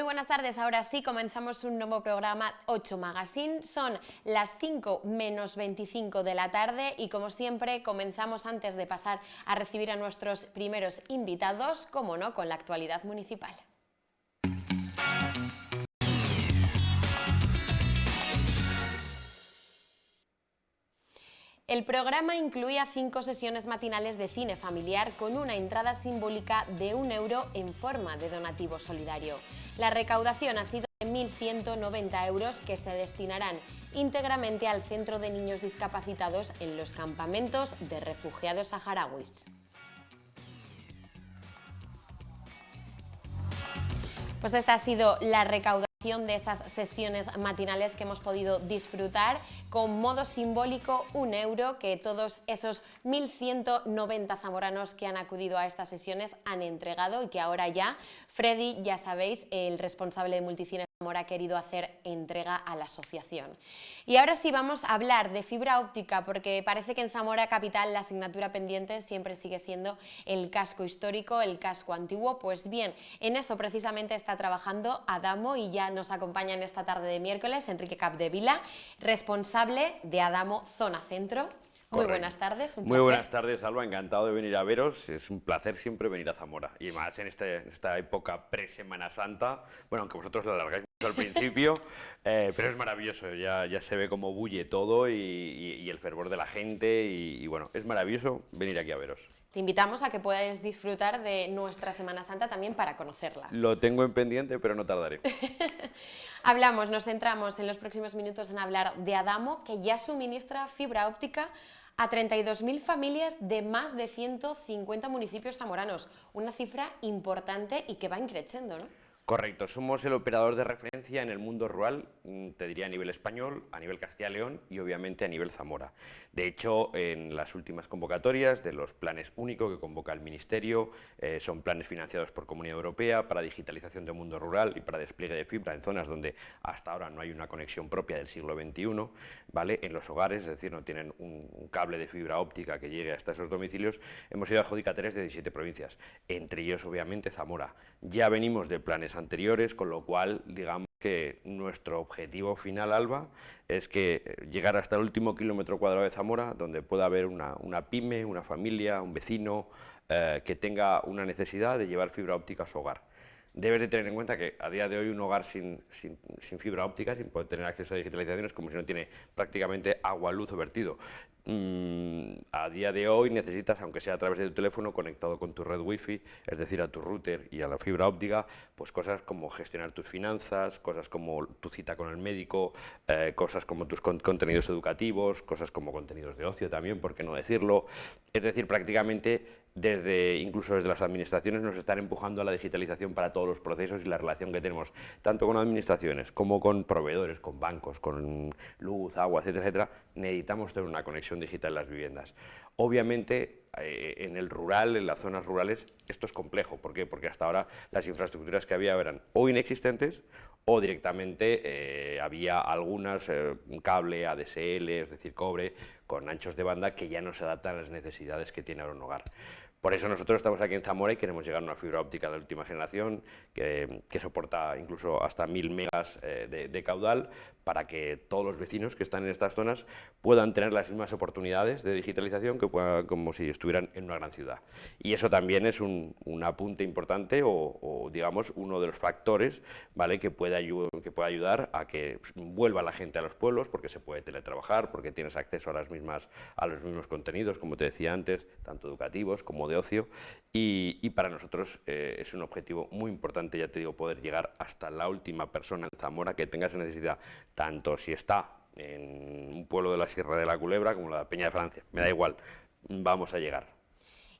Muy buenas tardes, ahora sí comenzamos un nuevo programa 8 Magazine, son las 5 menos 25 de la tarde y como siempre comenzamos antes de pasar a recibir a nuestros primeros invitados, como no, con la actualidad municipal. El programa incluía 5 sesiones matinales de cine familiar con una entrada simbólica de €1 en forma de donativo solidario. La recaudación ha sido de 1.190 euros que se destinarán íntegramente al Centro de Niños Discapacitados en los campamentos de refugiados saharauis. Pues esta ha sido la recaudación de esas sesiones matinales que hemos podido disfrutar con modo simbólico €1 que todos esos 1.190 zamoranos que han acudido a estas sesiones han entregado y que ahora ya Freddy, ya sabéis, el responsable de Multicines Zamora ha querido hacer entrega a la asociación. Y ahora sí vamos a hablar de fibra óptica porque parece que en Zamora capital la asignatura pendiente siempre sigue siendo el casco histórico, el casco antiguo. Pues bien, en eso precisamente está trabajando Adamo y ya nos acompaña en esta tarde de miércoles Enrique Capdevila, responsable de Adamo Zona Centro. Muy buenas tardes, un placer. Muy buenas tardes, Alba, encantado de venir a veros, es un placer siempre venir a Zamora y más en esta época pre-Semana Santa, bueno, aunque vosotros la alargáis mucho al principio, pero es maravilloso, ya se ve cómo bulle todo y el fervor de la gente y bueno, es maravilloso venir aquí a veros. Te invitamos a que puedas disfrutar de nuestra Semana Santa también para conocerla. Lo tengo en pendiente, pero no tardaré. Nos centramos en los próximos minutos en hablar de Adamo, que ya suministra fibra óptica a 32.000 familias de más de 150 municipios zamoranos. Una cifra importante y que va increciendo, ¿no? Correcto, somos el operador de referencia en el mundo rural, te diría a nivel español, a nivel Castilla y León y obviamente a nivel Zamora. De hecho, en las últimas convocatorias de los planes únicos que convoca el Ministerio, son planes financiados por Comunidad Europea para digitalización del mundo rural y para despliegue de fibra en zonas donde hasta ahora no hay una conexión propia del siglo XXI, ¿vale? En los hogares, es decir, no tienen un cable de fibra óptica que llegue hasta esos domicilios. Hemos sido adjudicatarios de 17 provincias, entre ellos obviamente Zamora. Ya venimos de planes anteriores, con lo cual digamos que nuestro objetivo final, Alba, es que llegar hasta el último kilómetro cuadrado de Zamora, donde pueda haber una pyme, una familia, un vecino que tenga una necesidad de llevar fibra óptica a su hogar. Debes de tener en cuenta que a día de hoy un hogar sin fibra óptica, sin poder tener acceso a digitalización, es como si no tiene prácticamente agua, luz o vertido. A día de hoy necesitas, aunque sea a través de tu teléfono, conectado con tu red wifi, es decir, a tu router y a la fibra óptica, pues cosas como gestionar tus finanzas, cosas como tu cita con el médico, cosas como tus contenidos educativos, cosas como contenidos de ocio también, por qué no decirlo. Es decir, prácticamente incluso desde las administraciones nos están empujando a la digitalización para todos los procesos y la relación que tenemos tanto con administraciones como con proveedores, con bancos, con luz, agua, etcétera, etcétera. Necesitamos tener una conexión digital en las viviendas. Obviamente, en el rural, en las zonas rurales, esto es complejo. ¿Por qué? Porque hasta ahora las infraestructuras que había eran o inexistentes o directamente había algunas, un cable ADSL, es decir, cobre, con anchos de banda que ya no se adaptan a las necesidades que tiene ahora un hogar. Por eso nosotros estamos aquí en Zamora y queremos llegar a una fibra óptica de última generación que soporta incluso hasta 1.000 megas de caudal para que todos los vecinos que están en estas zonas puedan tener las mismas oportunidades de digitalización como si estuvieran en una gran ciudad. Y eso también es un apunte importante o digamos uno de los factores, ¿vale? que puede ayudar a que vuelva la gente a los pueblos porque se puede teletrabajar, porque tienes acceso a los mismos contenidos, como te decía antes, tanto educativos como de ocio y para nosotros es un objetivo muy importante, ya te digo, poder llegar hasta la última persona en Zamora que tenga esa necesidad, tanto si está en un pueblo de la Sierra de la Culebra como la Peña de Francia, me da igual, vamos a llegar.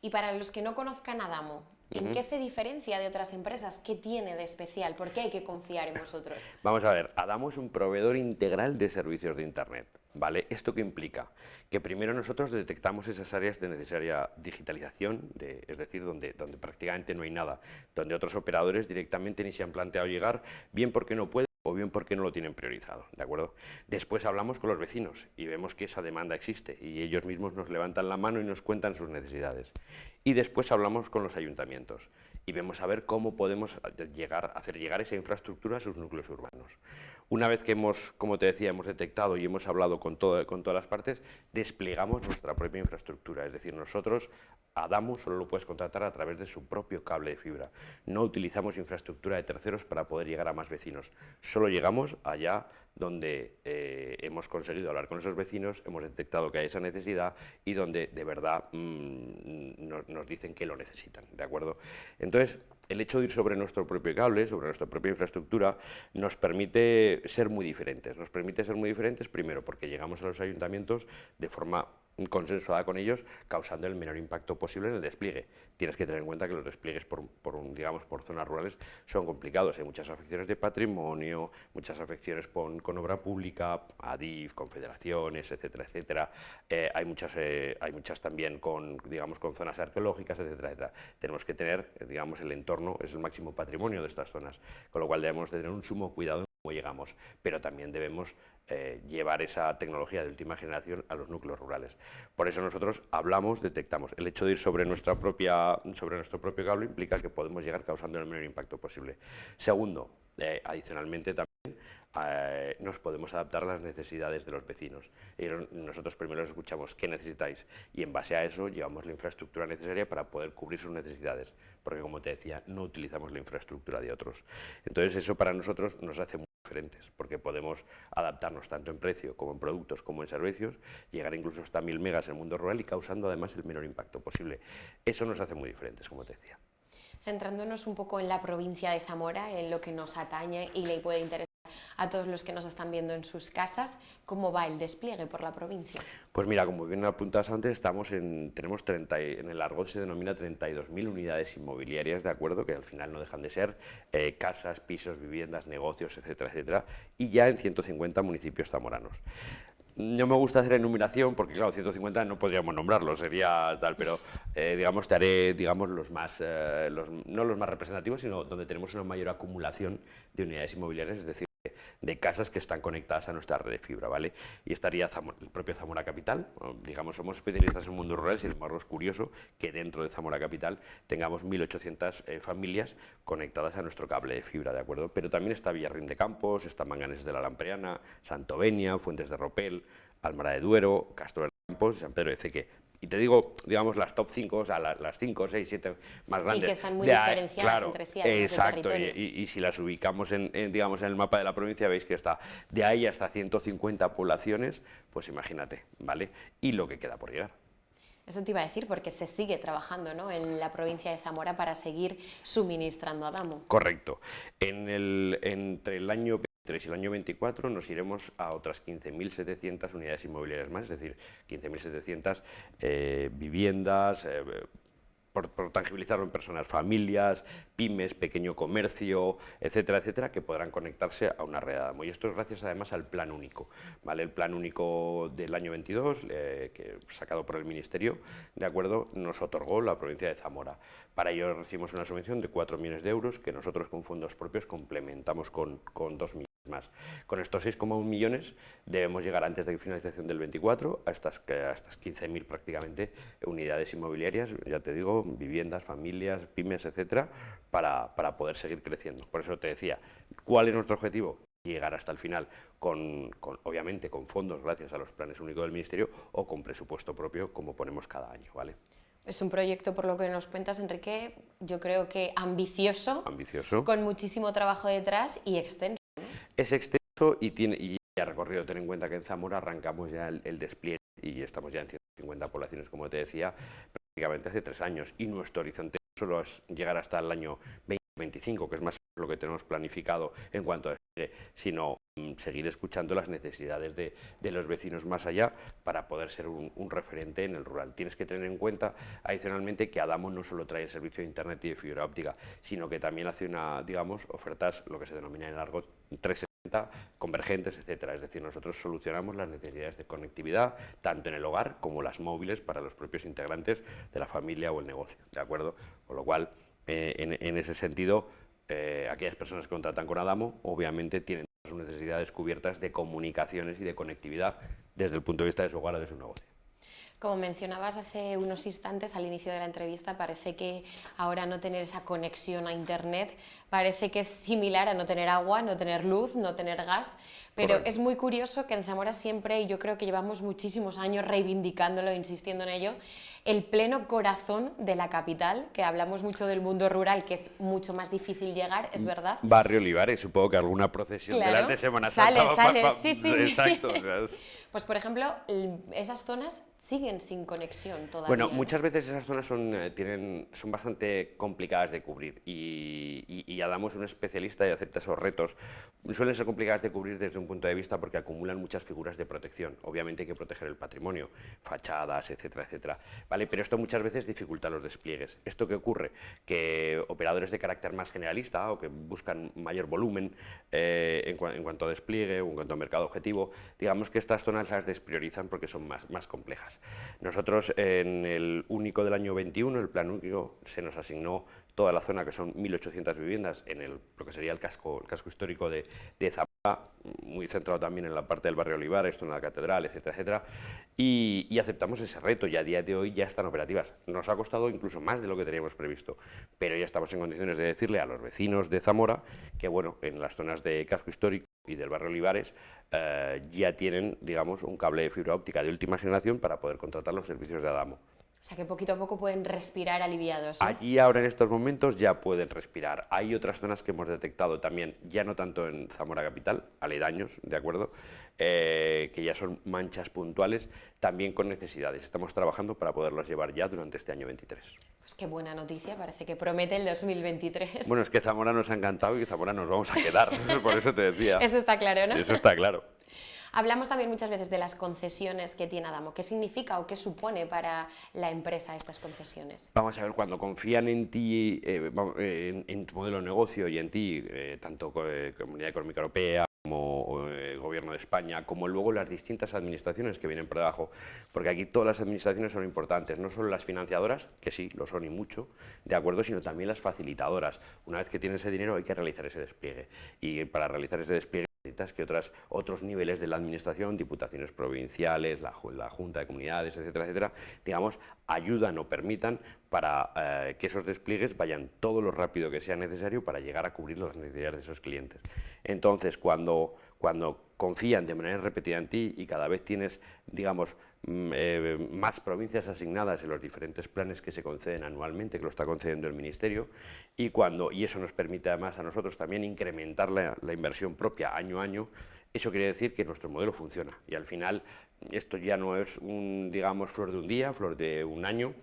Y para los que no conozcan Adamo, ¿en qué se diferencia de otras empresas? ¿Qué tiene de especial? ¿Por qué hay que confiar en vosotros? Vamos a ver, Adamo es un proveedor integral de servicios de Internet, ¿vale? ¿Esto qué implica? Que primero nosotros detectamos esas áreas de necesaria digitalización, es decir, donde prácticamente no hay nada, donde otros operadores directamente ni se han planteado llegar, bien porque no pueden o bien porque no lo tienen priorizado, ¿de acuerdo? Después hablamos con los vecinos y vemos que esa demanda existe y ellos mismos nos levantan la mano y nos cuentan sus necesidades. Y después hablamos con los ayuntamientos y vemos a ver cómo podemos hacer llegar esa infraestructura a sus núcleos urbanos. Una vez que hemos, como te decía, hemos detectado y hemos hablado con todas las partes, desplegamos nuestra propia infraestructura. Es decir, nosotros a Damu solo lo puedes contratar a través de su propio cable de fibra. No utilizamos infraestructura de terceros para poder llegar a más vecinos. Solo llegamos allá donde hemos conseguido hablar con esos vecinos, hemos detectado que hay esa necesidad y donde de verdad nos dicen que lo necesitan, ¿de acuerdo? Entonces, el hecho de ir sobre nuestro propio cable, sobre nuestra propia infraestructura, nos permite ser muy diferentes. Nos permite ser muy diferentes, primero, porque llegamos a los ayuntamientos de forma consensuada con ellos, causando el menor impacto posible en el despliegue. Tienes que tener en cuenta que los despliegues por zonas rurales son complicados. Hay muchas afecciones de patrimonio, muchas afecciones con obra pública, ADIF, confederaciones, etcétera, etcétera. Hay muchas también con zonas arqueológicas, etcétera, etcétera. Tenemos que tener, el entorno es el máximo patrimonio de estas zonas, con lo cual debemos tener un sumo cuidado en cómo llegamos, pero también debemos llevar esa tecnología de última generación a los núcleos rurales. Por eso nosotros detectamos. El hecho de ir sobre nuestro propio cable implica que podemos llegar causando el menor impacto posible. Segundo, adicionalmente también nos podemos adaptar a las necesidades de los vecinos. Nosotros primero les escuchamos qué necesitáis y en base a eso llevamos la infraestructura necesaria para poder cubrir sus necesidades, porque como te decía, no utilizamos la infraestructura de otros. Entonces eso para nosotros nos hace muy diferentes, porque podemos adaptarnos tanto en precio como en productos como en servicios, llegar incluso hasta 1000 megas en el mundo rural y causando además el menor impacto posible. Eso nos hace muy diferentes, como te decía. Centrándonos un poco en la provincia de Zamora, en lo que nos atañe y le puede interesar a todos los que nos están viendo en sus casas, ¿cómo va el despliegue por la provincia? Pues mira, como bien apuntas antes, tenemos en el argot se denomina 32.000 unidades inmobiliarias, ¿de acuerdo? Que al final no dejan de ser casas, pisos, viviendas, negocios, etcétera, etcétera, y ya en 150 municipios zamoranos. No me gusta hacer enumeración porque, claro, 150 no podríamos nombrarlos, sería tal, pero te haré los más, no los más representativos, sino donde tenemos una mayor acumulación de unidades inmobiliarias, es decir, de casas que están conectadas a nuestra red de fibra, ¿vale? Y estaría el propio Zamora Capital, somos especialistas en el mundo rural, sin embargo es curioso que dentro de Zamora Capital tengamos 1.800 familias conectadas a nuestro cable de fibra, ¿de acuerdo? Pero también está Villarrín de Campos, está Manganeses de la Lampreana, Santovenia, Fuentes de Ropel, Almara de Duero, Castro de Campos y San Pedro de Ceque. Y te digo, las top 5, o sea, las 5, 6, 7 más grandes. Sí, que están muy diferenciadas claro, entre sí. Exacto, y si las ubicamos en el mapa de la provincia, veis que está de ahí hasta 150 poblaciones, pues imagínate, ¿vale? Y lo que queda por llegar. Eso te iba a decir, porque se sigue trabajando, ¿no?, en la provincia de Zamora para seguir suministrando a Damu. Correcto. Entre el año 23 y el año 24 nos iremos a otras 15.700 unidades inmobiliarias más, es decir, 15.700 viviendas, por tangibilizarlo en personas, familias, pymes, pequeño comercio, etcétera, etcétera, que podrán conectarse a una red Damu. Y esto es gracias además al Plan Único, ¿vale? El Plan Único del año 22, que sacado por el Ministerio, ¿de acuerdo?, nos otorgó la provincia de Zamora. Para ello recibimos una subvención de 4 millones de euros que nosotros con fondos propios complementamos con 2 millones más. Con estos 6,1 millones debemos llegar antes de la finalización del 24 a estas 15.000 prácticamente unidades inmobiliarias, ya te digo, viviendas, familias, pymes, etcétera, para poder seguir creciendo. Por eso te decía, ¿cuál es nuestro objetivo? Llegar hasta el final, obviamente con fondos gracias a los planes únicos del Ministerio o con presupuesto propio como ponemos cada año, ¿vale? Es un proyecto, por lo que nos cuentas, Enrique, yo creo que ambicioso, con muchísimo trabajo detrás y extenso. Es extenso y ha recorrido. Ten en cuenta que en Zamora arrancamos ya el despliegue y estamos ya en 150 poblaciones, como te decía, prácticamente hace 3 años. Y nuestro horizonte solo es llegar hasta el año 2025, que es más lo que tenemos planificado en cuanto a despliegue, sino seguir escuchando las necesidades de los vecinos más allá para poder ser un referente en el rural. Tienes que tener en cuenta adicionalmente que Adamo no solo trae el servicio de internet y de fibra óptica, sino que también hace ofertas, lo que se denomina en el argot 360, convergentes, etcétera. Es decir, nosotros solucionamos las necesidades de conectividad tanto en el hogar como las móviles para los propios integrantes de la familia o el negocio, ¿de acuerdo? Con lo cual, en ese sentido, aquellas personas que contratan con Adamo obviamente tienen sus necesidades cubiertas de comunicaciones y de conectividad desde el punto de vista de su hogar o de su negocio. Como mencionabas hace unos instantes al inicio de la entrevista, parece que ahora no tener esa conexión a Internet parece que es similar a no tener agua, no tener luz, no tener gas, pero Correcto. es muy curioso que en Zamora siempre, y yo creo que llevamos muchísimos años reivindicándolo, insistiendo en ello, el pleno corazón de la capital, que hablamos mucho del mundo rural, que es mucho más difícil llegar, es verdad. Barrio Olivares, supongo que alguna procesión de las de Semana sale, Santa sale, sí, sí, sí. Exacto. O sea, Pues por ejemplo, esas zonas siguen sin conexión todavía. Bueno, ¿no? muchas veces esas zonas son bastante complicadas de cubrir y Adamo es un especialista y acepta esos retos. Suelen ser complicadas de cubrir desde un punto de vista porque acumulan muchas figuras de protección. Obviamente hay que proteger el patrimonio, fachadas, etcétera, etcétera. ¿Vale? Pero esto muchas veces dificulta los despliegues. ¿Esto qué ocurre? Que operadores de carácter más generalista o que buscan mayor volumen en cuanto a despliegue o en cuanto a mercado objetivo, digamos que estas zonas las despriorizan porque son más complejas. Nosotros en el único del año 21, el plan único, se nos asignó toda la zona, que son 1.800 viviendas, en lo que sería el casco histórico de Zamora, muy centrado también en la parte del barrio Olivares, zona de la catedral, etcétera, etcétera, y aceptamos ese reto y a día de hoy ya están operativas. Nos ha costado incluso más de lo que teníamos previsto, pero ya estamos en condiciones de decirle a los vecinos de Zamora que, bueno, en las zonas de casco histórico y del barrio Olivares ya tienen, digamos, un cable de fibra óptica de última generación para poder contratar los servicios de Adamo. O sea que poquito a poco pueden respirar aliviados, ¿no? Allí ahora en estos momentos ya pueden respirar. Hay otras zonas que hemos detectado también, ya no tanto en Zamora capital, aledaños, ¿de acuerdo? Que ya son manchas puntuales, también con necesidades. Estamos trabajando para poderlos llevar ya durante este año 23. Pues qué buena noticia, parece que promete el 2023. Bueno, es que Zamora nos ha encantado y Zamora nos vamos a quedar, por eso te decía. Eso está claro, ¿no? Eso está claro. Hablamos también muchas veces de las concesiones que tiene Adamo. ¿Qué significa o qué supone para la empresa estas concesiones? Vamos a ver, cuando confían en ti, en tu modelo de negocio y en ti, tanto Comunidad Económica Europea como Gobierno de España, como luego las distintas administraciones que vienen por debajo, porque aquí todas las administraciones son importantes, no solo las financiadoras, que sí, lo son y mucho, de acuerdo, sino también las facilitadoras. Una vez que tienes ese dinero hay que realizar ese despliegue, y para realizar ese despliegue necesitas que otros niveles de la administración, diputaciones provinciales, la Junta de Comunidades, etcétera, etcétera, digamos, ayudan o permitan para que esos despliegues vayan todo lo rápido que sea necesario para llegar a cubrir las necesidades de esos clientes. Entonces, cuando confían de manera repetida en ti y cada vez tienes, digamos, más provincias asignadas en los diferentes planes que se conceden anualmente, que lo está concediendo el Ministerio, y eso nos permite además a nosotros también incrementar la inversión propia año a año. Eso quiere decir que nuestro modelo funciona y al final esto ya no es digamos, flor de un día, flor de un año,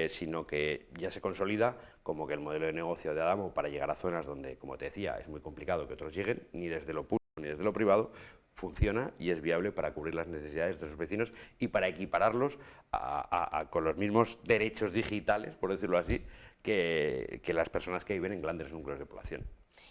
sino que ya se consolida como que el modelo de negocio de Adamo para llegar a zonas donde, como te decía, es muy complicado que otros lleguen, ni desde lo público ni desde lo privado, funciona y es viable para cubrir las necesidades de sus vecinos y para equipararlos con los mismos derechos digitales, por decirlo así, que las personas que viven en grandes núcleos de población.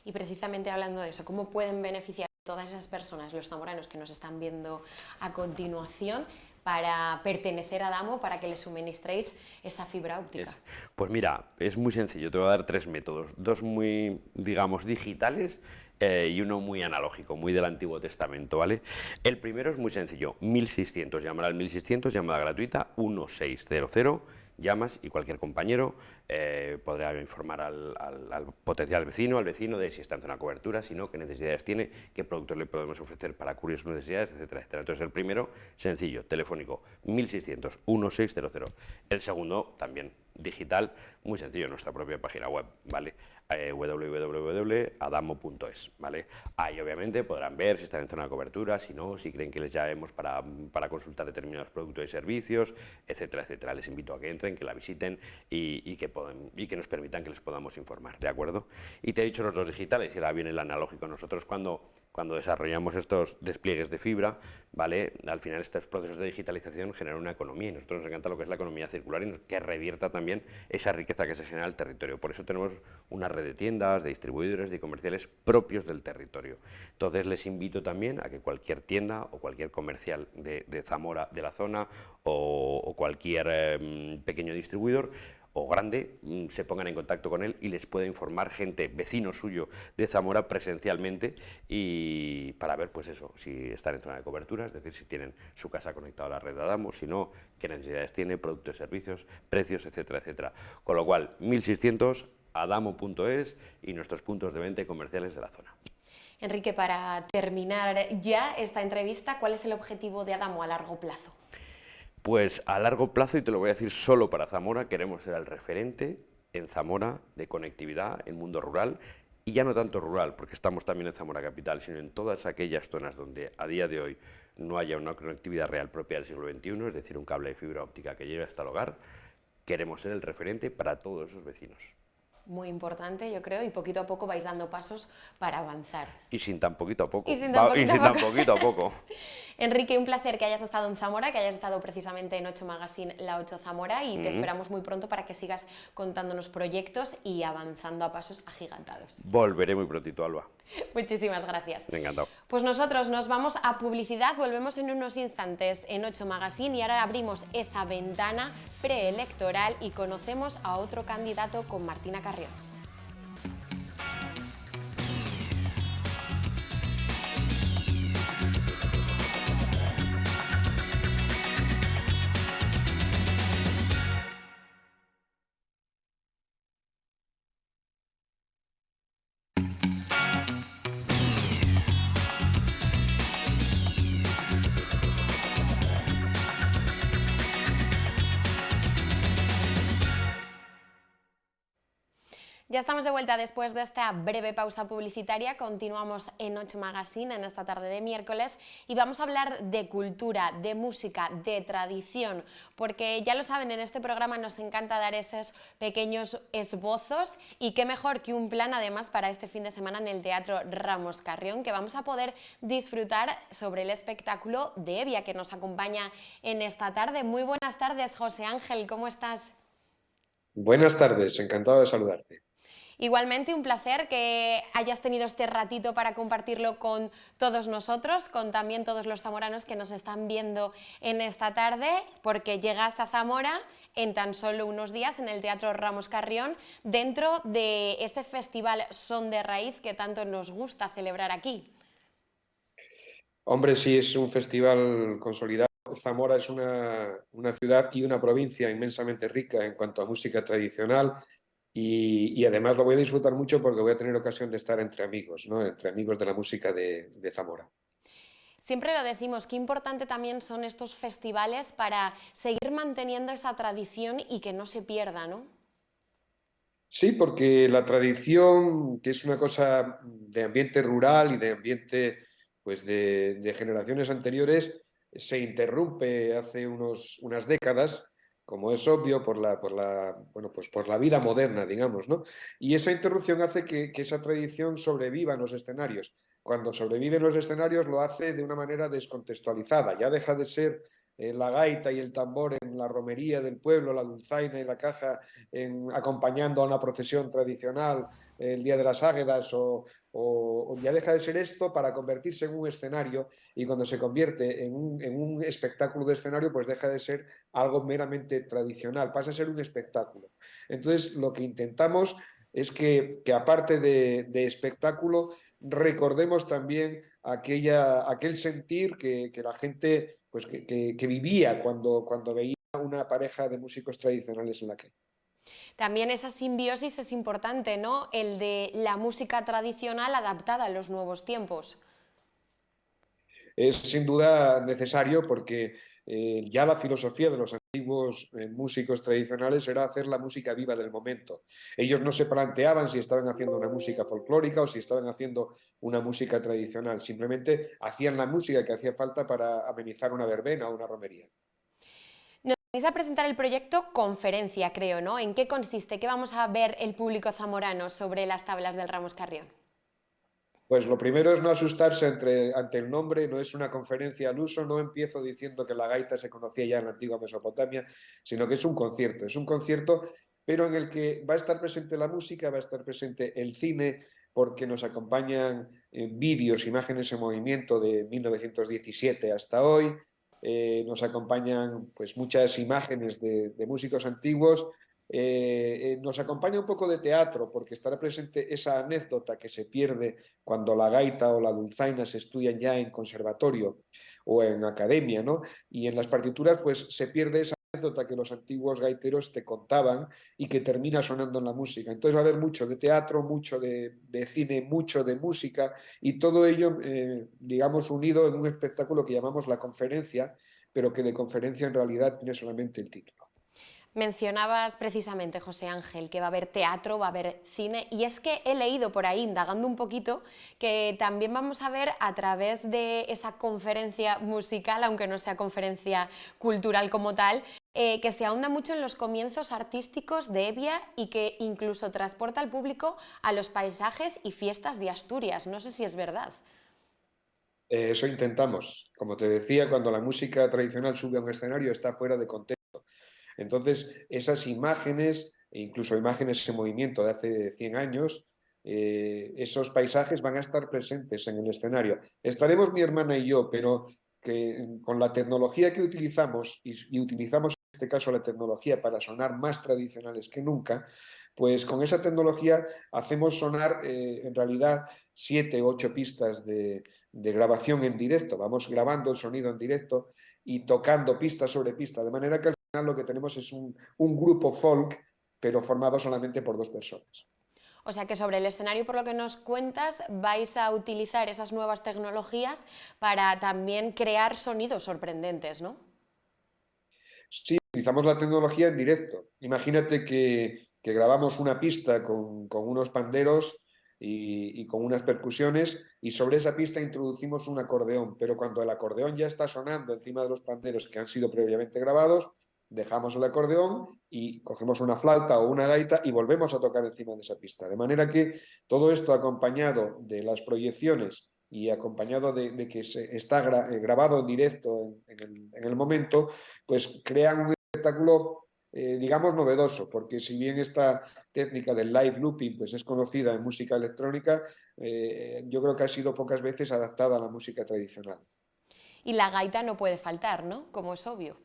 Y precisamente hablando de eso, ¿cómo pueden beneficiar todas esas personas, los zamoranos que nos están viendo a continuación, para pertenecer a Adamo, para que les suministréis esa fibra óptica? Pues mira, es muy sencillo, te voy a dar 3 métodos, 2 muy, digamos, digitales y uno muy analógico, muy del Antiguo Testamento, ¿vale? El primero es muy sencillo, 1600, llamar al 1600, llamada gratuita, 1600, llamas y cualquier compañero podrá informar al potencial vecino, al vecino de si está en zona de cobertura, si no, qué necesidades tiene, qué productos le podemos ofrecer para cubrir sus necesidades, etcétera, etcétera. Entonces el primero, sencillo, telefónico, 1600, 1600. El segundo, también digital, muy sencillo, en nuestra propia página web, ¿vale? www.adamo.es, ¿vale? Ahí obviamente podrán ver si están en zona de cobertura, si no, si creen que les llamemos para consultar determinados productos y servicios, etcétera, etcétera. Les invito a que entren, que la visiten y que nos permitan que les podamos informar, ¿de acuerdo? Y te he dicho los 2 digitales y ahora viene el analógico. Nosotros cuando desarrollamos estos despliegues de fibra, ¿vale? Al final estos procesos de digitalización generan una economía y a nosotros nos encanta lo que es la economía circular y que revierta también esa riqueza que se genera en el territorio. Por eso tenemos una red de tiendas, de distribuidores, de comerciales propios del territorio. Entonces les invito también a que cualquier tienda o cualquier comercial de Zamora, de la zona, o cualquier pequeño distribuidor, o grande, se pongan en contacto con él y les pueda informar gente, vecino suyo de Zamora presencialmente, y para ver pues eso, si están en zona de cobertura, es decir, si tienen su casa conectada a la red de Adamo, si no, qué necesidades tiene, productos y servicios, precios, etcétera, etcétera. Con lo cual, 1600 adamo.es y nuestros puntos de venta y comerciales de la zona. Enrique, para terminar ya esta entrevista, ¿cuál es el objetivo de Adamo a largo plazo? Pues a largo plazo, y te lo voy a decir solo para Zamora, queremos ser el referente en Zamora de conectividad en mundo rural, y ya no tanto rural, porque estamos también en Zamora Capital, sino en todas aquellas zonas donde a día de hoy no haya una conectividad real propia del siglo XXI, es decir, un cable de fibra óptica que llegue hasta el hogar. Queremos ser el referente para todos esos vecinos. Muy importante, yo creo, y poquito a poco vais dando pasos para avanzar. Y sin tan poquito a poco. Y sin tan poquito a poco. Enrique, un placer que hayas estado en Zamora, que hayas estado precisamente en 8 Magazine, la 8 Zamora, y te esperamos muy pronto para que sigas contándonos proyectos y avanzando a pasos agigantados. Volveré muy prontito, Alba. Muchísimas gracias. Encantado. Pues nosotros nos vamos a publicidad, volvemos en unos instantes en 8 Magazine y ahora abrimos esa ventana preelectoral y conocemos a otro candidato con Martina Carrión. Ya estamos de vuelta después de esta breve pausa publicitaria. Continuamos en 8 Magazine en esta tarde de miércoles y vamos a hablar de cultura, de música, de tradición, porque ya lo saben, en este programa nos encanta dar esos pequeños esbozos y qué mejor que un plan además para este fin de semana en el Teatro Ramos Carrión, que vamos a poder disfrutar sobre el espectáculo de Evia que nos acompaña en esta tarde. Muy buenas tardes, José Ángel, ¿cómo estás? Buenas tardes, encantado de saludarte. Igualmente, un placer que hayas tenido este ratito para compartirlo con todos nosotros, con también todos los zamoranos que nos están viendo en esta tarde, porque llegas a Zamora en tan solo unos días en el Teatro Ramos Carrión, dentro de ese festival Son de Raíz que tanto nos gusta celebrar aquí. Hombre, sí, es un festival consolidado. Zamora es una ciudad y una provincia inmensamente rica en cuanto a música tradicional. Y además lo voy a disfrutar mucho porque voy a tener ocasión de estar entre amigos, ¿no? Entre amigos de la música de Zamora. Siempre lo decimos, qué importante también son estos festivales para seguir manteniendo esa tradición y que no se pierda, ¿no? Sí, porque la tradición, que es una cosa de ambiente rural y de ambiente pues de generaciones anteriores, se interrumpe hace unas décadas, como es obvio, bueno, pues por la vida moderna, digamos, ¿no? Y esa interrupción hace que esa tradición sobreviva en los escenarios. Cuando sobrevive en los escenarios lo hace de una manera descontextualizada, ya deja de ser la gaita y el tambor en la romería del pueblo, la dulzaina y la caja acompañando a una procesión tradicional el Día de las Águedas o ya deja de ser esto para convertirse en un escenario, y cuando se convierte en un espectáculo de escenario pues deja de ser algo meramente tradicional, pasa a ser un espectáculo. Entonces lo que intentamos es que aparte de espectáculo recordemos también aquel sentir que la gente pues, que vivía cuando veía una pareja de músicos tradicionales en la calle. También esa simbiosis es importante, ¿no? El de la música tradicional adaptada a los nuevos tiempos. Es sin duda necesario porque ya la filosofía de los antiguos músicos tradicionales era hacer la música viva del momento. Ellos no se planteaban si estaban haciendo una música folclórica o si estaban haciendo una música tradicional, simplemente hacían la música que hacía falta para amenizar una verbena o una romería. Nos vais a presentar el proyecto Conferencia, creo, ¿no? ¿En qué consiste? ¿Qué vamos a ver el público zamorano sobre las tablas del Ramos Carrión? Pues lo primero es no asustarse ante el nombre, no es una conferencia al uso, no empiezo diciendo que la gaita se conocía ya en la antigua Mesopotamia, sino que es un concierto, pero en el que va a estar presente la música, va a estar presente el cine, porque nos acompañan vídeos, imágenes en movimiento de 1917 hasta hoy, nos acompañan pues muchas imágenes de músicos antiguos, Nos acompaña un poco de teatro porque estará presente esa anécdota que se pierde cuando la gaita o la dulzaina se estudian ya en conservatorio o en academia, ¿no? Y en las partituras pues se pierde esa anécdota que los antiguos gaiteros te contaban y que termina sonando en la música. Entonces va a haber mucho de teatro, mucho de cine, mucho de música y todo ello, digamos, unido en un espectáculo que llamamos La Conferencia, pero que de conferencia en realidad tiene solamente el título. Mencionabas precisamente, José Ángel, que va a haber teatro, va a haber cine, y es que he leído por ahí, indagando un poquito, que también vamos a ver a través de esa conferencia musical, aunque no sea conferencia cultural como tal, que se ahonda mucho en los comienzos artísticos de Evia y que incluso transporta al público a los paisajes y fiestas de Asturias. No sé si es verdad. Eso intentamos. Como te decía, cuando la música tradicional sube a un escenario está fuera de contexto. Entonces, esas imágenes, e incluso imágenes en movimiento de hace 100 años, esos paisajes van a estar presentes en el escenario. Estaremos mi hermana y yo, pero que con la tecnología que utilizamos, y utilizamos en este caso la tecnología para sonar más tradicionales que nunca, pues con esa tecnología hacemos sonar en realidad 7 u 8 pistas de grabación en directo. Vamos grabando el sonido en directo y tocando pista sobre pista, de manera que al final lo que tenemos es un grupo folk, pero formado solamente por 2 personas. O sea que sobre el escenario, por lo que nos cuentas, vais a utilizar esas nuevas tecnologías para también crear sonidos sorprendentes, ¿no? Sí, utilizamos la tecnología en directo. Imagínate que grabamos una pista con unos panderos y con unas percusiones y sobre esa pista introducimos un acordeón, pero cuando el acordeón ya está sonando encima de los panderos que han sido previamente grabados, dejamos el acordeón y cogemos una flauta o una gaita y volvemos a tocar encima de esa pista. De manera que todo esto acompañado de las proyecciones y acompañado de que se está grabado en directo en el momento, pues crean un espectáculo, digamos, novedoso, porque si bien esta técnica del live looping pues es conocida en música electrónica, yo creo que ha sido pocas veces adaptada a la música tradicional. Y la gaita no puede faltar, ¿no? Como es obvio.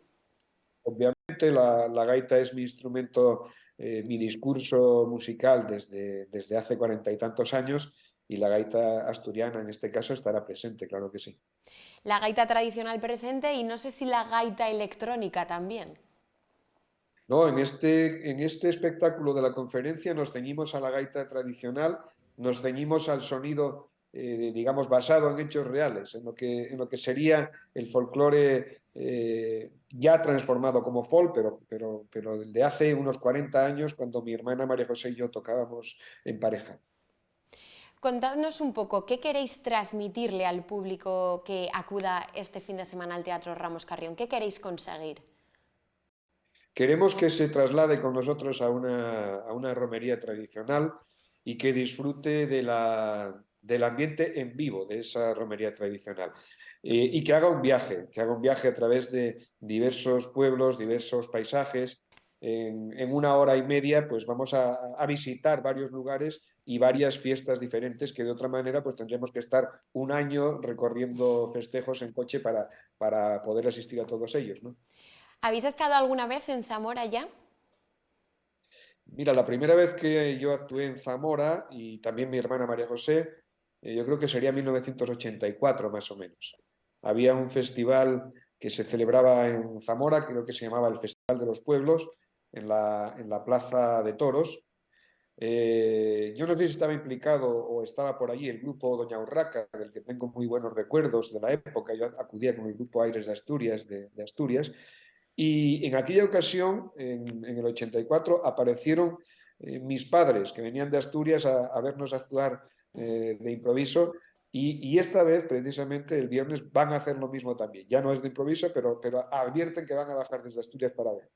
Obviamente la gaita es mi instrumento, mi discurso musical desde hace 40 y tantos años y la gaita asturiana en este caso estará presente, claro que sí. La gaita tradicional presente y no sé si la gaita electrónica también. No, en este espectáculo de la conferencia nos ceñimos a la gaita tradicional, nos ceñimos al sonido, digamos, basado en hechos reales, en lo que sería el folclore ya transformado como folk, pero de hace unos 40 años, cuando mi hermana María José y yo tocábamos en pareja. Contadnos un poco, ¿qué queréis transmitirle al público que acuda este fin de semana al Teatro Ramos Carrión? ¿Qué queréis conseguir? Queremos que se traslade con nosotros a una romería tradicional y que disfrute del ambiente en vivo de esa romería tradicional. Y que haga un viaje a través de diversos pueblos, diversos paisajes. En 1 hora y media pues vamos a visitar varios lugares y varias fiestas diferentes que de otra manera pues tendremos que estar un año recorriendo festejos en coche para poder asistir a todos ellos, ¿no? ¿Habéis estado alguna vez en Zamora ya? Mira, la primera vez que yo actué en Zamora y también mi hermana María José, yo creo que sería 1984 más o menos. Había un festival que se celebraba en Zamora, creo que se llamaba el Festival de los Pueblos, en la Plaza de Toros. Yo no sé si estaba implicado o estaba por allí el grupo Doña Urraca, del que tengo muy buenos recuerdos de la época. Yo acudía con el grupo Aires de Asturias, de Asturias. Y en aquella ocasión, en el 84, aparecieron mis padres, que venían de Asturias a vernos actuar de improviso. Y esta vez, precisamente, el viernes van a hacer lo mismo también. Ya no es de improviso, pero advierten que van a bajar desde Asturias para ver.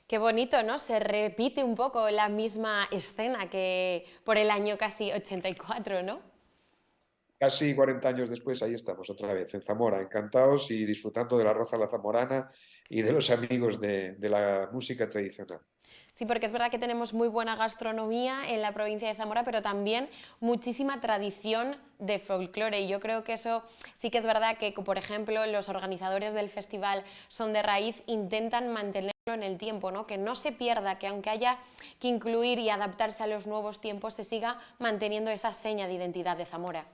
Qué bonito, ¿no? Se repite un poco la misma escena que por el año casi 84, ¿no? Casi 40 años después, ahí estamos otra vez, en Zamora, encantados y disfrutando de la roza a la zamorana y de los amigos de la música tradicional. Sí, porque es verdad que tenemos muy buena gastronomía en la provincia de Zamora, pero también muchísima tradición de folclore. Y yo creo que eso sí que es verdad que, por ejemplo, los organizadores del festival Son de Raíz intentan mantener en el tiempo, ¿no? Que no se pierda, que aunque haya que incluir y adaptarse a los nuevos tiempos, se siga manteniendo esa seña de identidad de Zamora.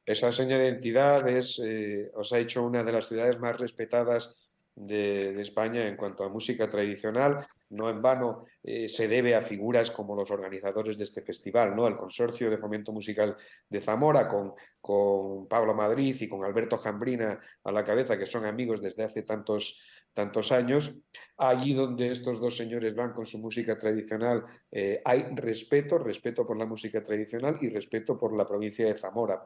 Esa seña de identidad os ha hecho una de las ciudades más respetadas de España en cuanto a música tradicional. No en vano se debe a figuras como los organizadores de este festival, ¿no? El Consorcio de Fomento Musical de Zamora, con Pablo Madrid y con Alberto Jambrina a la cabeza, que son amigos desde hace tantos años. Allí donde estos dos señores van con su música tradicional, hay respeto por la música tradicional y respeto por la provincia de Zamora,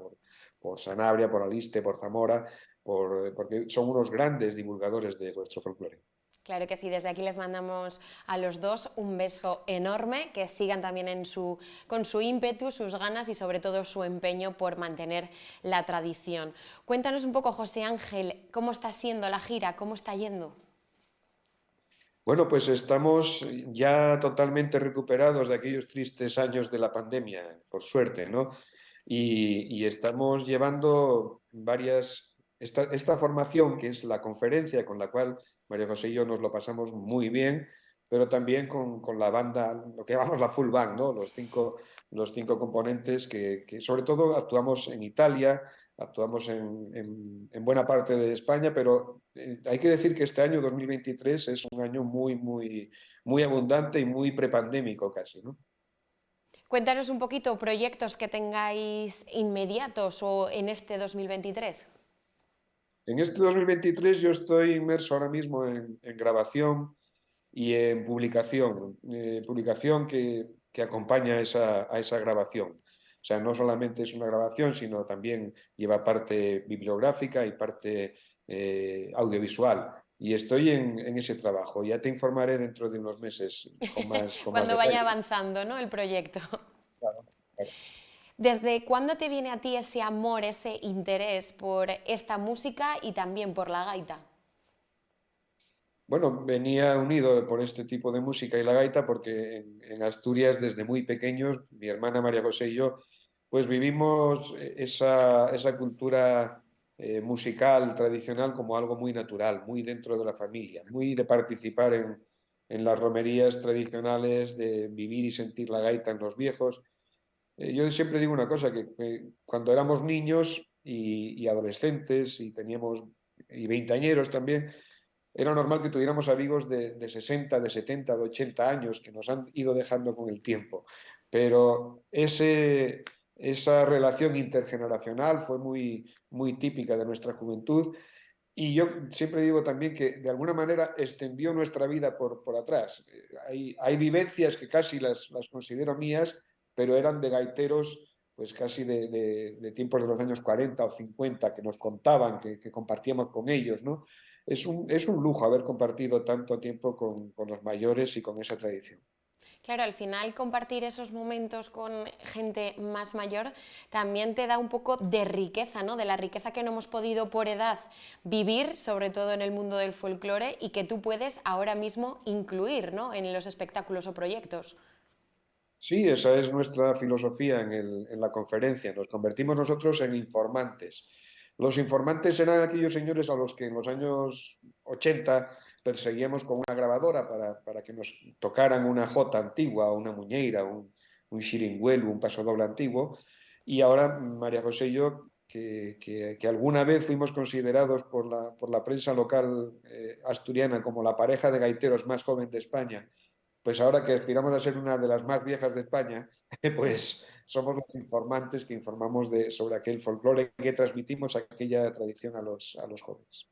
por Sanabria, por Aliste, por Zamora, porque son unos grandes divulgadores de nuestro folclore. Claro que sí, desde aquí les mandamos a los dos un beso enorme, que sigan también con su ímpetu, sus ganas y sobre todo su empeño por mantener la tradición. Cuéntanos un poco, José Ángel, cómo está siendo la gira, cómo está yendo. Bueno, pues estamos ya totalmente recuperados de aquellos tristes años de la pandemia, por suerte, ¿no? Y estamos llevando esta formación, que es la conferencia con la cual María José y yo nos lo pasamos muy bien, pero también con la banda, lo que llamamos la full band, ¿no? Los cinco componentes que sobre todo actuamos en Italia, actuamos en buena parte de España, pero hay que decir que este año 2023 es un año muy abundante y muy prepandémico casi, ¿no? Cuéntanos un poquito proyectos que tengáis inmediatos o en este 2023. En este 2023 yo estoy inmerso ahora mismo en grabación y en publicación que acompaña a esa grabación. O sea, no solamente es una grabación, sino también lleva parte bibliográfica y parte audiovisual. Y estoy en ese trabajo. Ya te informaré dentro de unos meses con más Cuando vaya detalle. avanzando, ¿no?, el proyecto. Claro, claro. ¿Desde cuándo te viene a ti ese amor, ese interés por esta música y también por la gaita? Bueno, venía unido por este tipo de música y la gaita porque en Asturias desde muy pequeños, mi hermana María José y yo, pues vivimos esa cultura musical tradicional como algo muy natural, muy dentro de la familia, muy de participar en las romerías tradicionales, de vivir y sentir la gaita en los viejos. Yo siempre digo una cosa, que cuando éramos niños y adolescentes y veinteañeros también, era normal que tuviéramos amigos de 60, de 70, de 80 años que nos han ido dejando con el tiempo. Pero esa relación intergeneracional fue muy típica de nuestra juventud y yo siempre digo también que de alguna manera extendió nuestra vida por atrás. Hay vivencias que casi las considero mías, pero eran de gaiteros pues casi de tiempos de los años 40 o 50 que nos contaban, que compartíamos con ellos, ¿no? Es un lujo haber compartido tanto tiempo con los mayores y con esa tradición. Claro, al final compartir esos momentos con gente más mayor también te da un poco de riqueza, ¿no? De la riqueza que no hemos podido por edad vivir, sobre todo en el mundo del folclore, y que tú puedes ahora mismo incluir, ¿no?, en los espectáculos o proyectos. Sí, esa es nuestra filosofía en la conferencia. Nos convertimos nosotros en informantes. Los informantes eran aquellos señores a los que en los años 80 perseguíamos con una grabadora para que nos tocaran una jota antigua, una muñeira, un xiringuelo, un pasodoble antiguo. Y ahora María José y yo, que alguna vez fuimos considerados por la prensa local asturiana como la pareja de gaiteros más joven de España, pues ahora que aspiramos a ser una de las más viejas de España, pues somos los informantes que informamos sobre aquel folclore que transmitimos aquella tradición a los jóvenes.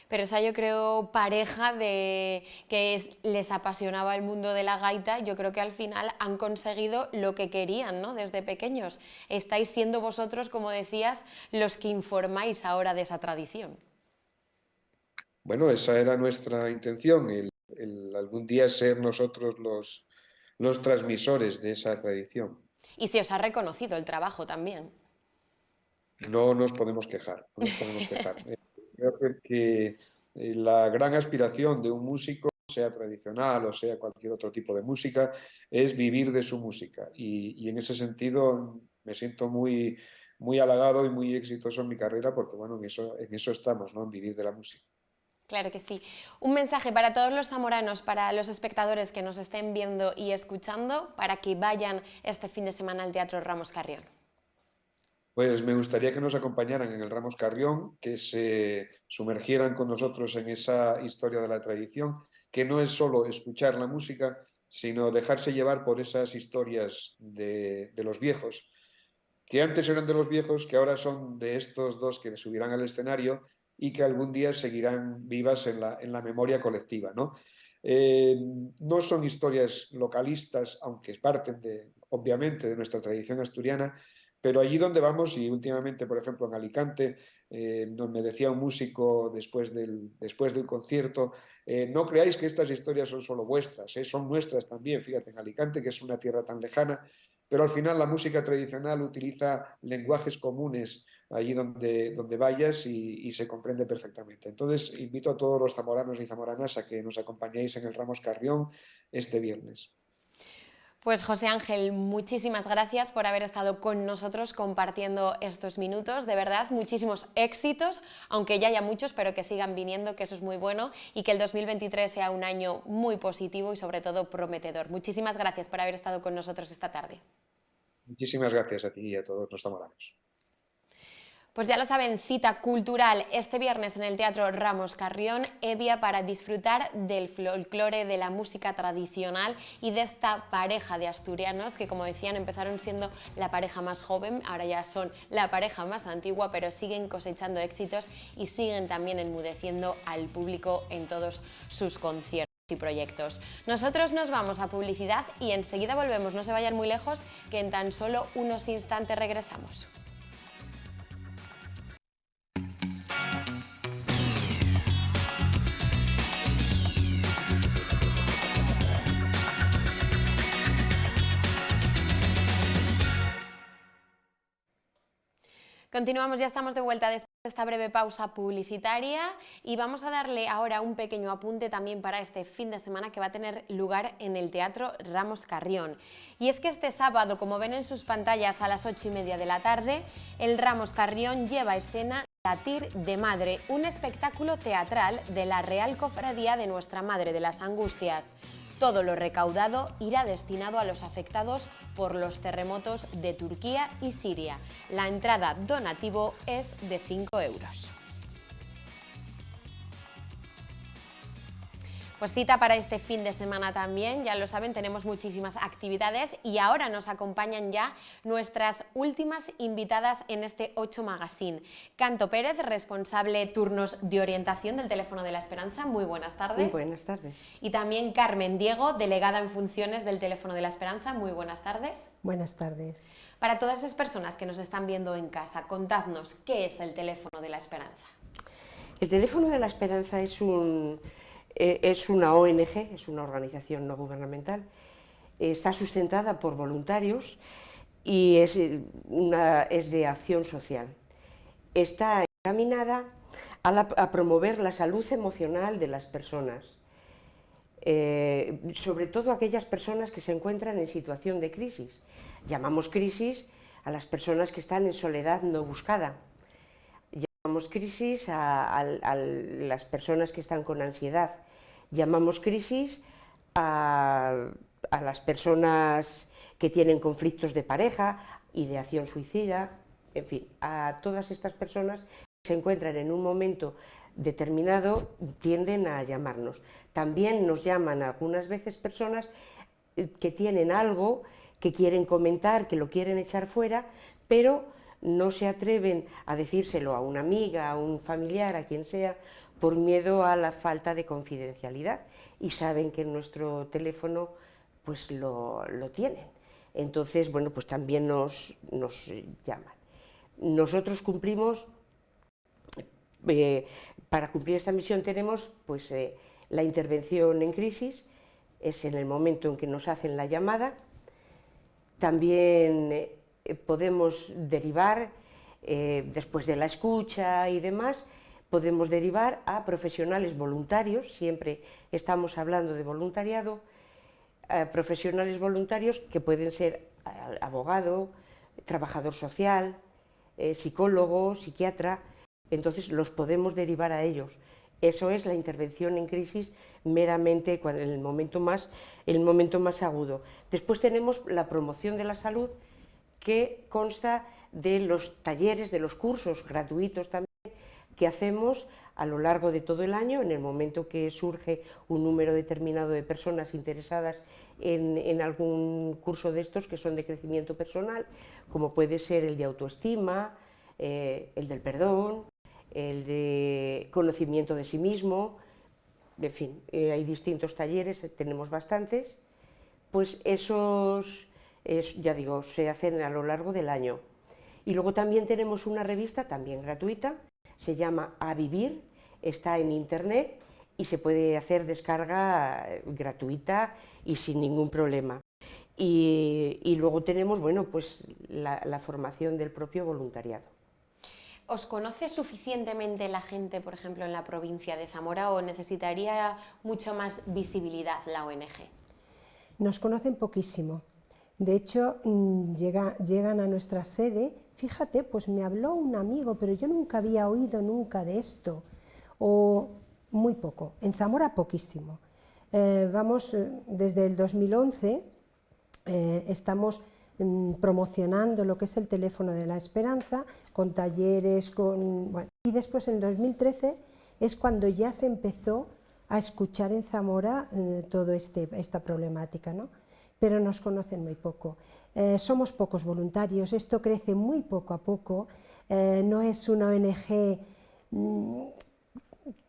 Pero esa, yo creo, pareja de que les apasionaba el mundo de la gaita, yo creo que al final han conseguido lo que querían, ¿no?, desde pequeños. Estáis siendo vosotros, como decías, los que informáis ahora de esa tradición. Bueno, esa era nuestra intención, el algún día ser nosotros los transmisores de esa tradición. Y se os ha reconocido el trabajo también. No nos podemos quejar, no nos podemos quejar. Creo que la gran aspiración de un músico, sea tradicional o sea cualquier otro tipo de música, es vivir de su música. Y en ese sentido me siento muy halagado y muy exitoso en mi carrera porque, bueno, en eso estamos, ¿no? En vivir de la música. Claro que sí. Un mensaje para todos los zamoranos, para los espectadores que nos estén viendo y escuchando, para que vayan este fin de semana al Teatro Ramos Carrión. Pues me gustaría que nos acompañaran en el Ramos Carrión, que se sumergieran con nosotros en esa historia de la tradición, que no es solo escuchar la música, sino dejarse llevar por esas historias de los viejos, que antes eran de los viejos, que ahora son de estos dos que subirán al escenario y que algún día seguirán vivas en la memoria colectiva, ¿no? No son historias localistas, aunque parten obviamente de nuestra tradición asturiana, pero allí donde vamos, y últimamente, por ejemplo, en Alicante, me decía un músico después del concierto, no creáis que estas historias son solo vuestras, son nuestras también. Fíjate, en Alicante, que es una tierra tan lejana, pero al final la música tradicional utiliza lenguajes comunes allí donde vayas y se comprende perfectamente. Entonces, invito a todos los zamoranos y zamoranas a que nos acompañéis en el Ramos Carrión este viernes. Pues José Ángel, muchísimas gracias por haber estado con nosotros compartiendo estos minutos. De verdad, muchísimos éxitos, aunque ya haya muchos, pero que sigan viniendo, que eso es muy bueno, y que el 2023 sea un año muy positivo y sobre todo prometedor. Muchísimas gracias por haber estado con nosotros esta tarde. Muchísimas gracias a ti y a todos los zamoranos. Pues ya lo saben, cita cultural este viernes en el Teatro Ramos Carrión, Evia, para disfrutar del folclore, de la música tradicional y de esta pareja de asturianos que, como decían, empezaron siendo la pareja más joven, ahora ya son la pareja más antigua, pero siguen cosechando éxitos y siguen también enmudeciendo al público en todos sus conciertos y proyectos. Nosotros nos vamos a publicidad y enseguida volvemos, no se vayan muy lejos, que en tan solo unos instantes regresamos. Continuamos, ya estamos de vuelta después de esta breve pausa publicitaria y vamos a darle ahora un pequeño apunte también para este fin de semana que va a tener lugar en el Teatro Ramos Carrión. Y es que este sábado, como ven en sus pantallas a las 8:30 de la tarde, el Ramos Carrión lleva a escena Latir de Madre, un espectáculo teatral de la Real Cofradía de Nuestra Madre de las Angustias. Todo lo recaudado irá destinado a los afectados por los terremotos de Turquía y Siria. La entrada donativo es de 5 euros. Pues cita para este fin de semana también, ya lo saben, tenemos muchísimas actividades y ahora nos acompañan ya nuestras últimas invitadas en este 8 Magazine. Canto Pérez, responsable turnos de orientación del Teléfono de la Esperanza, muy buenas tardes. Muy buenas tardes. Y también Carmen Diego, delegada en funciones del Teléfono de la Esperanza, muy buenas tardes. Buenas tardes. Para todas esas personas que nos están viendo en casa, contadnos, ¿qué es el Teléfono de la Esperanza? El Teléfono de la Esperanza es una ONG, es una organización no gubernamental, está sustentada por voluntarios y es de acción social. Está encaminada a promover la salud emocional de las personas, sobre todo aquellas personas que se encuentran en situación de crisis. Llamamos crisis a las personas que están en soledad no buscada. Llamamos crisis a las personas que están con ansiedad. Llamamos crisis a las personas que tienen conflictos de pareja, ideación suicida, en fin, a todas estas personas que se encuentran en un momento determinado tienden a llamarnos. También nos llaman algunas veces personas que tienen algo que quieren comentar, que lo quieren echar fuera, pero no se atreven a decírselo a una amiga, a un familiar, a quien sea, por miedo a la falta de confidencialidad, y saben que en nuestro teléfono pues lo tienen. Entonces, bueno, pues también nos llaman. Nosotros cumplimos, para cumplir esta misión tenemos pues la intervención en crisis, es en el momento en que nos hacen la llamada. También podemos derivar, después de la escucha y demás, podemos derivar a profesionales voluntarios, siempre estamos hablando de voluntariado, profesionales voluntarios que pueden ser abogado, trabajador social, psicólogo, psiquiatra, entonces los podemos derivar a ellos. Eso es la intervención en crisis meramente en el momento más agudo. Después tenemos la promoción de la salud, que consta de los talleres, de los cursos gratuitos también, que hacemos a lo largo de todo el año, en el momento que surge un número determinado de personas interesadas en algún curso de estos que son de crecimiento personal, como puede ser el de autoestima, el del perdón, el de conocimiento de sí mismo, en fin, hay distintos talleres, tenemos bastantes, pues esos, ya digo, se hacen a lo largo del año. Y luego también tenemos una revista, también gratuita, se llama A Vivir, está en internet y se puede hacer descarga gratuita y sin ningún problema. Y luego tenemos, bueno, pues la formación del propio voluntariado. ¿Os conoce suficientemente la gente, por ejemplo, en la provincia de Zamora, o necesitaría mucho más visibilidad la ONG? Nos conocen poquísimo. De hecho, llegan a nuestra sede, fíjate, pues me habló un amigo, pero yo nunca había oído nunca de esto, o muy poco. En Zamora poquísimo. Vamos, desde el 2011 estamos promocionando lo que es el teléfono de la esperanza, con talleres, bueno, y después en 2013 es cuando ya se empezó a escuchar en Zamora toda esta problemática, ¿no? Pero nos conocen muy poco. Somos pocos voluntarios, esto crece muy poco a poco, no es una ONG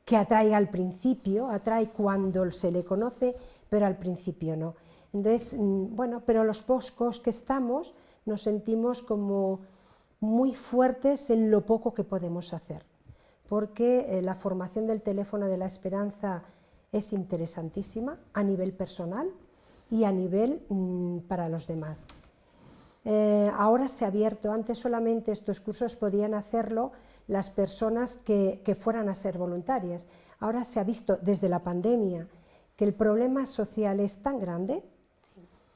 que atraiga al principio, atrae cuando se le conoce, pero al principio no. Entonces, bueno, pero los pocos que estamos nos sentimos como muy fuertes en lo poco que podemos hacer, porque la formación del teléfono de la esperanza es interesantísima a nivel personal y a nivel para los demás. Ahora se ha abierto, antes solamente estos cursos podían hacerlo las personas que fueran a ser voluntarias. Ahora se ha visto desde la pandemia que el problema social es tan grande,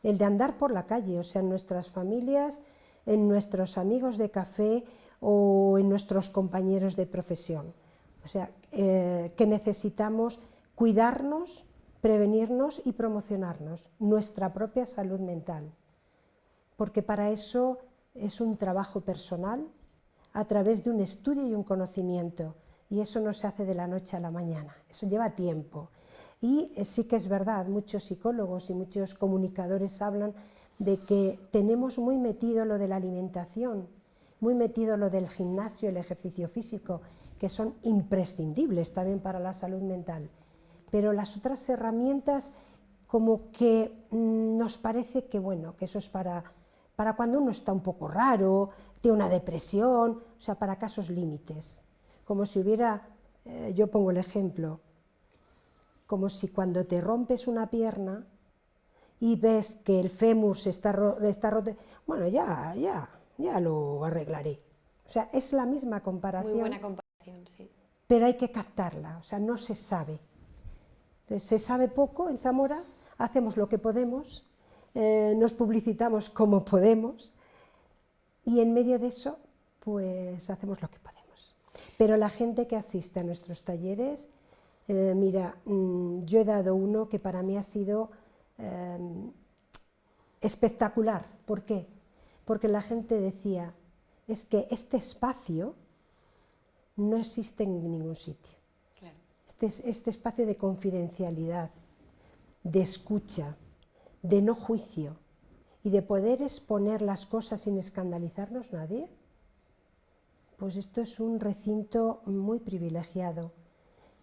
el de andar por la calle, o sea, en nuestras familias, en nuestros amigos de café o en nuestros compañeros de profesión. O sea, que necesitamos cuidarnos, prevenirnos y promocionarnos, nuestra propia salud mental, porque para eso es un trabajo personal a través de un estudio y un conocimiento, y eso no se hace de la noche a la mañana, eso lleva tiempo. Y sí que es verdad, muchos psicólogos y muchos comunicadores hablan de que tenemos muy metido lo de la alimentación, muy metido lo del gimnasio, el ejercicio físico, que son imprescindibles también para la salud mental. Pero las otras herramientas como que nos parece que, bueno, que eso es para cuando uno está un poco raro, tiene una depresión, o sea, para casos límites. Como si hubiera, yo pongo el ejemplo, como si cuando te rompes una pierna y ves que el fémur está roto, bueno, ya lo arreglaré. O sea, es la misma comparación. Muy buena comparación, sí. Pero hay que captarla, o sea, no se sabe. Entonces, se sabe poco en Zamora, hacemos lo que podemos, nos publicitamos como podemos, y en medio de eso, pues hacemos lo que podemos. Pero la gente que asiste a nuestros talleres, mira, yo he dado uno que para mí ha sido espectacular. ¿Por qué? Porque la gente decía, es que este espacio no existe en ningún sitio. Claro. Este espacio de confidencialidad, de escucha, de no juicio y de poder exponer las cosas sin escandalizarnos nadie, pues esto es un recinto muy privilegiado.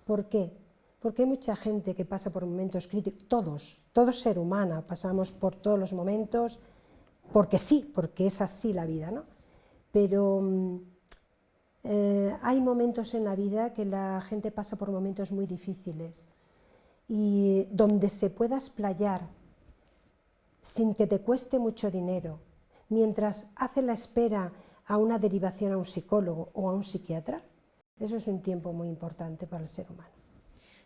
¿Por qué? Porque hay mucha gente que pasa por momentos críticos, todo ser humano, pasamos por todos los momentos, porque sí, porque es así la vida, ¿no? Pero hay momentos en la vida que la gente pasa por momentos muy difíciles y donde se pueda explayar sin que te cueste mucho dinero, mientras hace la espera a una derivación a un psicólogo o a un psiquiatra, eso es un tiempo muy importante para el ser humano.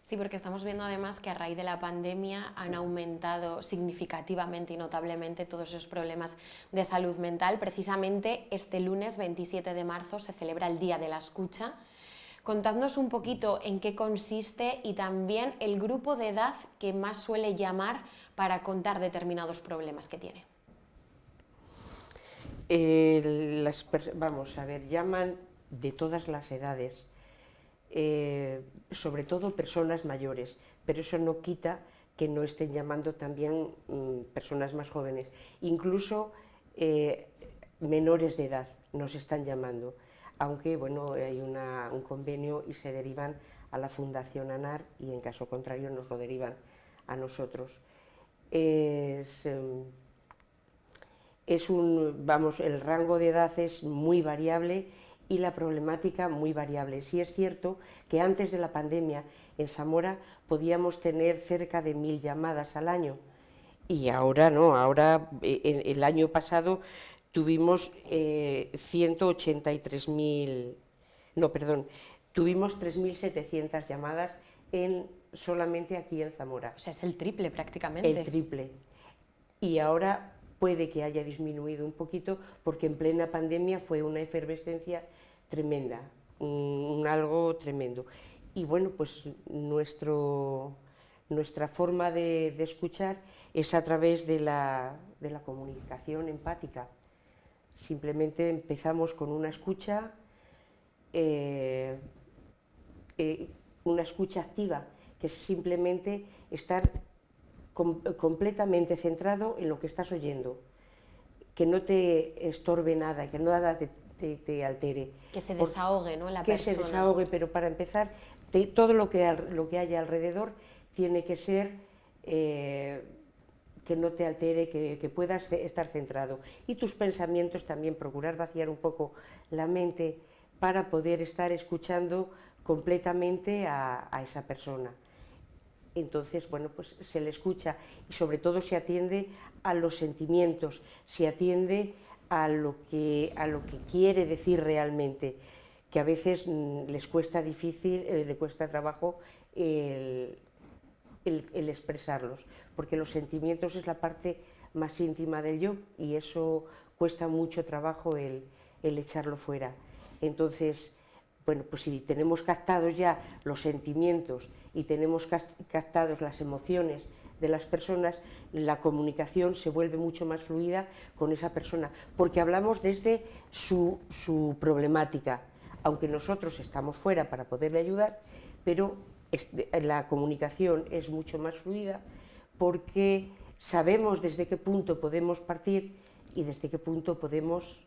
Sí, porque estamos viendo además que a raíz de la pandemia han aumentado significativamente y notablemente todos esos problemas de salud mental. Precisamente este lunes 27 de marzo se celebra el Día de la Escucha, Contadnos un poquito en qué consiste y también el grupo de edad que más suele llamar para contar determinados problemas que tiene. Vamos a ver, llaman de todas las edades, sobre todo personas mayores, pero eso no quita que no estén llamando también personas más jóvenes, incluso menores de edad nos están llamando, aunque bueno, hay un convenio y se derivan a la Fundación ANAR y en caso contrario nos lo derivan a nosotros. El rango de edad es muy variable y la problemática muy variable. Sí es cierto que antes de la pandemia en Zamora podíamos tener cerca de 1000 llamadas al año y ahora no, ahora el año pasado tuvimos 3.700 llamadas solamente aquí en Zamora. O sea, es el triple prácticamente. El triple. Y ahora puede que haya disminuido un poquito porque en plena pandemia fue una efervescencia tremenda, algo tremendo. Y bueno, pues nuestra forma de escuchar es a través de la comunicación empática. Simplemente empezamos con una escucha activa, que es simplemente estar completamente centrado en lo que estás oyendo, que no te estorbe nada, que nada te altere. Que se desahogue, ¿no? La persona. Que se desahogue, pero para empezar, todo lo que haya alrededor tiene que ser que no te altere, que puedas estar centrado. Y tus pensamientos también, procurar vaciar un poco la mente para poder estar escuchando completamente a esa persona. Entonces, bueno, pues se le escucha y sobre todo se atiende a los sentimientos, se atiende a lo que quiere decir realmente, que a veces le cuesta trabajo el expresarlos, porque los sentimientos es la parte más íntima del yo y eso cuesta mucho trabajo el echarlo fuera. Entonces, bueno, pues si tenemos captados ya los sentimientos y tenemos captados las emociones de las personas, la comunicación se vuelve mucho más fluida con esa persona, porque hablamos desde su problemática, aunque nosotros estamos fuera para poderle ayudar, pero la comunicación es mucho más fluida porque sabemos desde qué punto podemos partir y desde qué punto podemos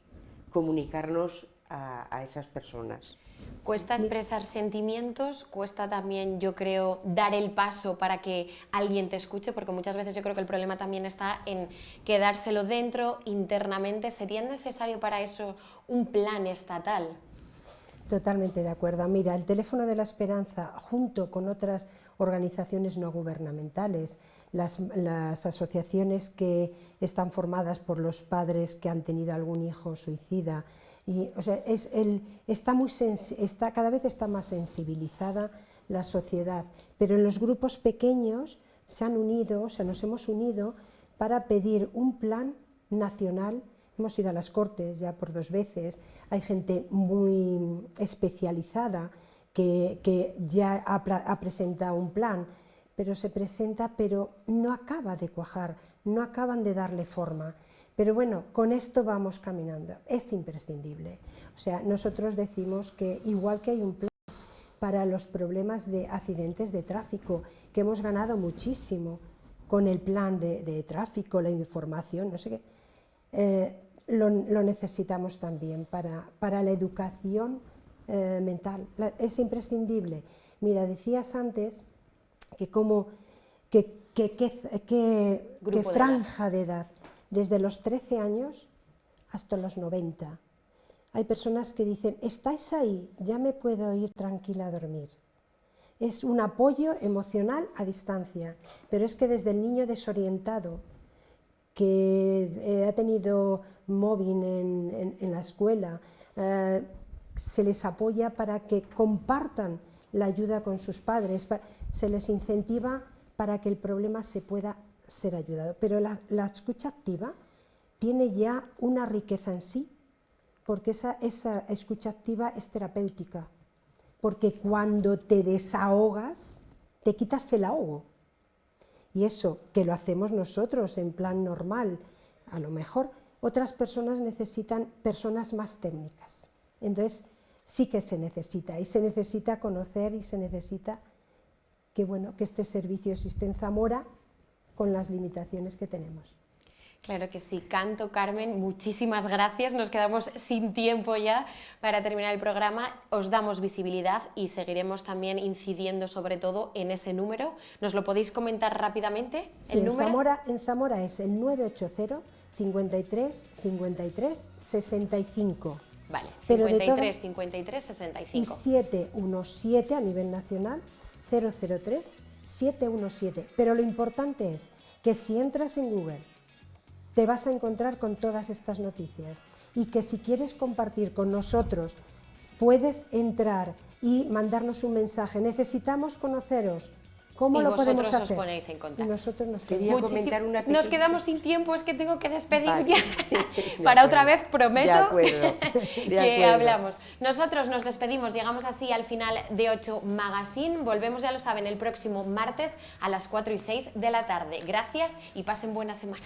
comunicarnos a esas personas. Cuesta expresar sentimientos, cuesta también, yo creo, dar el paso para que alguien te escuche, porque muchas veces yo creo que el problema también está en quedárselo dentro internamente. ¿Sería necesario para eso un plan estatal? Totalmente de acuerdo. Mira, el Teléfono de la Esperanza, junto con otras organizaciones no gubernamentales, las asociaciones que están formadas por los padres que han tenido algún hijo suicida, y, o sea, cada vez está más sensibilizada la sociedad, pero en los grupos pequeños nos hemos unido para pedir un plan nacional. Hemos ido a las Cortes ya por 2 veces, hay gente muy especializada que ya ha presentado un plan, pero se presenta, pero no acaba de cuajar, no acaban de darle forma. Pero bueno, con esto vamos caminando, es imprescindible. O sea, nosotros decimos que igual que hay un plan para los problemas de accidentes de tráfico, que hemos ganado muchísimo con el plan de tráfico, la información, no sé qué, lo necesitamos también para la educación mental, es imprescindible. Mira, decías antes que qué franja de edad, desde los 13 años hasta los 90. Hay personas que dicen, estáis ahí, ya me puedo ir tranquila a dormir. Es un apoyo emocional a distancia, pero es que desde el niño desorientado, que ha tenido mobbing en la escuela, se les apoya para que compartan la ayuda con sus padres, se les incentiva para que el problema se pueda ser ayudado. Pero la escucha activa tiene ya una riqueza en sí, porque esa escucha activa es terapéutica, porque cuando te desahogas, te quitas el ahogo. Y eso, que lo hacemos nosotros en plan normal, a lo mejor otras personas necesitan personas más técnicas. Entonces, sí que se necesita, y se necesita conocer, y se necesita que, bueno, que este servicio existe en Zamora con las limitaciones que tenemos. Claro que sí. Canto, Carmen, muchísimas gracias. Nos quedamos sin tiempo ya para terminar el programa. Os damos visibilidad y seguiremos también incidiendo sobre todo en ese número. ¿Nos lo podéis comentar rápidamente? Sí, ¿El número? en Zamora es el 980 53 53 65. Vale, Pero de 53 todo- 53 Y 65. 717 a nivel nacional, 003 717. Pero lo importante es que si entras en Google te vas a encontrar con todas estas noticias y que si quieres compartir con nosotros puedes entrar y mandarnos un mensaje. Necesitamos conoceros. ¿Cómo Y lo vosotros podemos os hacer? ponéis en contacto. Y nosotros nos Quería ponemos. comentar una Nos pequeña- quedamos sin tiempo, es que tengo que despedir Vale. ya. De Para acuerdo. otra vez prometo De acuerdo, de que acuerdo. hablamos. Nosotros nos despedimos, llegamos así al final de 8 Magazine. Volvemos, ya lo saben, el próximo martes a las 4 y 6 de la tarde. Gracias y pasen buena semana.